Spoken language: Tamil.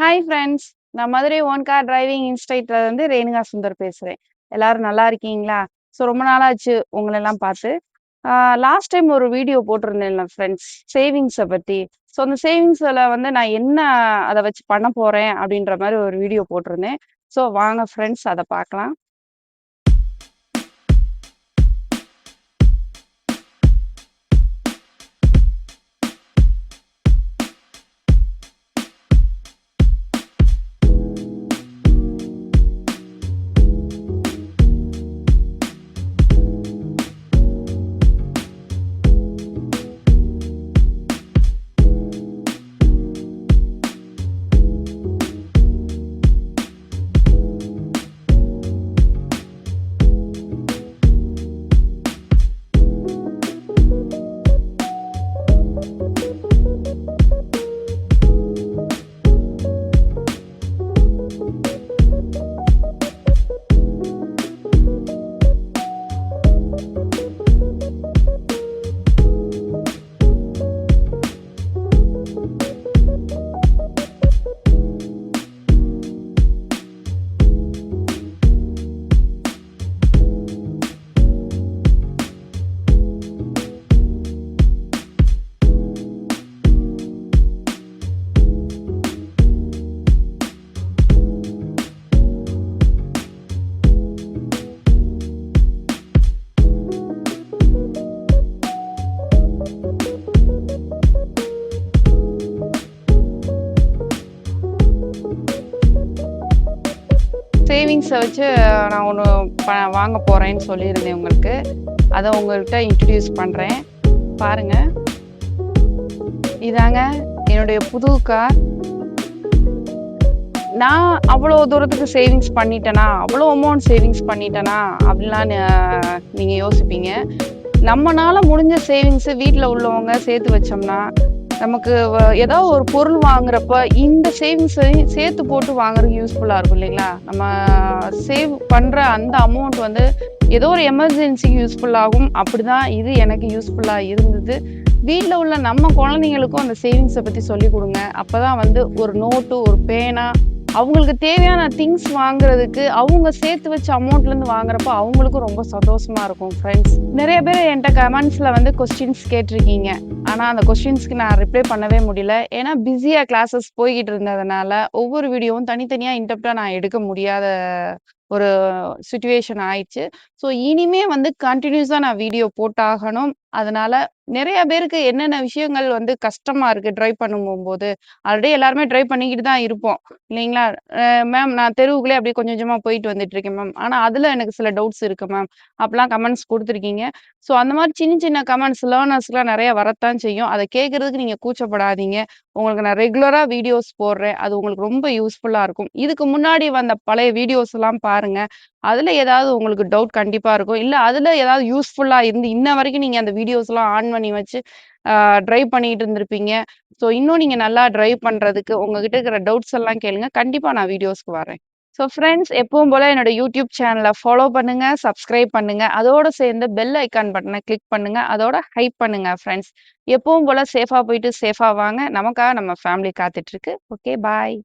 Hi friends. நான் மதுரை ஓன் கார் டிரைவிங் இன்ஸ்ட்ரக்டர்ல இருந்து ரேணுகா சுந்தர் பேசுறேன். எல்லாரும் நல்லா இருக்கீங்களா? ஸோ ரொம்ப நாளாச்சு உங்களெல்லாம் பார்த்து. லாஸ்ட் டைம் ஒரு வீடியோ போட்டிருந்தேன்ல ஃப்ரெண்ட்ஸ், சேவிங்ஸ பத்தி. ஸோ அந்த சேவிங்ஸ்ல வந்து நான் என்ன அத வச்சு பண்ண போறேன் அப்படின்ற மாரி ஒரு வீடியோ போட்டிருந்தேன். ஸோ வாங்க ஃப்ரெண்ட்ஸ் அத பார்க்கலாம். சேவிங்ஸ வச்சு நான் ஒண்ணு வாங்க போறேன்னு சொல்லியிருந்தேன் உங்களுக்கு. அத உங்கள்ட்ட இன்ட்ரோடியூஸ் பண்றேன். பாருங்க. இதாங்க என்னுடைய புது கார். நான் அவ்வளோ தூரத்துக்கு சேவிங்ஸ் பண்ணிட்டேனா, அவ்வளோ அமௌண்ட் சேவிங்ஸ் பண்ணிட்டேனா அப்படிலாம் நீங்க யோசிப்பீங்க. நம்மனால முடிஞ்ச சேவிங்ஸ் வீட்ல உள்ளவங்க சேர்த்து வச்சோம்னா, நமக்கு ஏதாவது ஒரு பொருள் வாங்குறப்ப இந்த சேவிங்ஸையும் சேர்த்து போட்டு வாங்குறதுக்கு யூஸ்ஃபுல்லா இருக்கும் இல்லைங்களா? நம்ம சேவ் பண்ற அந்த அமௌண்ட் வந்து ஏதோ ஒரு எமர்ஜென்சிக்கு யூஸ்ஃபுல் ஆகும். அப்படிதான் இது எனக்கு யூஸ்ஃபுல்லா இருந்தது. வீட்ல உள்ள நம்ம குழந்தைங்களுக்கும் அந்த சேவிங்ஸ பத்தி சொல்லிக் குடுங்க. அப்பதான் வந்து ஒரு நோட்டு, ஒரு பேனா அவங்களுக்கு தேவையான திங்ஸ் வாங்குறதுக்கு அவங்க சேர்த்து வச்ச அமௌண்ட்லேருந்து வாங்குறப்ப அவங்களுக்கும் ரொம்ப சந்தோஷமா இருக்கும் ஃப்ரெண்ட்ஸ். நிறைய பேர் என்கிட்ட கமெண்ட்ஸ்ல வந்து கொஸ்டின்ஸ் கேட்டிருக்கீங்க. ஆனா அந்த கொஸ்டின்ஸ்க்கு நான் ரிப்ளை பண்ணவே முடியல. ஏன்னா பிஸியா கிளாஸஸ் போய்கிட்டு இருந்ததுனால ஒவ்வொரு வீடியோவும் தனித்தனியா இன்டெப்ட்டா நான் எடுக்க முடியாத ஒரு சிச்சுவேஷன் ஆயிடுச்சு. ஸோ இனிமே வந்து கண்டினியூஸா நான் வீடியோ போட்டாகணும். அதனால நிறைய பேருக்கு என்னென்ன விஷயங்கள் வந்து கஷ்டமா இருக்கு டிரைவ் பண்ணும்போது. ஆல்ரெடி எல்லாருமே டிரைவ் பண்ணிக்கிட்டு தான் இருப்போம். இல்லைங்களா? மேம் நான் தெருவுக்குள்ளே அப்படியே கொஞ்சம் கொஞ்சமா போயிட்டு வந்துட்டு இருக்கேன் மேம். ஆனா அதுல எனக்கு சில டவுட்ஸ் இருக்கு மேம். அப்படிலாம் கமெண்ட்ஸ் குடுத்துருக்கீங்க. ஸோ அந்த மாரி சின்ன சின்ன கமெண்ட்ஸ் லேர்னர்ஸ்க்குலாம் நெறைய வரத்தான் செய்யும். அத கேட்கறதுக்கு நீங்க கூச்சப்படாதீங்க. உங்களுக்கு நான் ரெகுலரா வீடியோஸ் போடுறேன். அது உங்களுக்கு ரொம்ப யூஸ்ஃபுல்லா இருக்கும். இதுக்கு முன்னாடி வந்த பழைய வீடியோஸ்லாம் பாருங்க. அதுல ஏதாவது உங்களுக்கு டவுட் கண்டிப்பா இருக்கும். இல்ல அதுல ஏதாவது யூஸ்ஃபுல்லா இருந்து இன்ன வரைக்கும் நீங்க அந்த வீடியோஸ்லாம் ஆன் பண்ணி வச்சு டிரைவ் பண்ணிட்டு இருந்திருப்பீங்க. ஸோ இன்னும் நீங்க நல்லா டிரைவ் பண்றதுக்கு உங்ககிட்ட இருக்கிற டவுட்ஸ் எல்லாம் கேளுங்க. கண்டிப்பா நான் வீடியோஸ்க்கு வரேன். ஸோ ஃப்ரெண்ட்ஸ் எப்பவும் போல என்னோட யூடியூப் சேனல ஃபாலோ பண்ணுங்க, சப்ஸ்கிரைப் பண்ணுங்க. அதோட சேர்ந்து பெல் ஐகான் பட்டன கிளிக் பண்ணுங்க. அதோட ஹைப் பண்ணுங்க ஃப்ரெண்ட்ஸ். எப்பவும் போல சேஃபா போயிட்டு சேஃபா வாங்க. நமக்காக நம்ம ஃபேமிலி காத்துட்டு இருக்கு. Okay bye.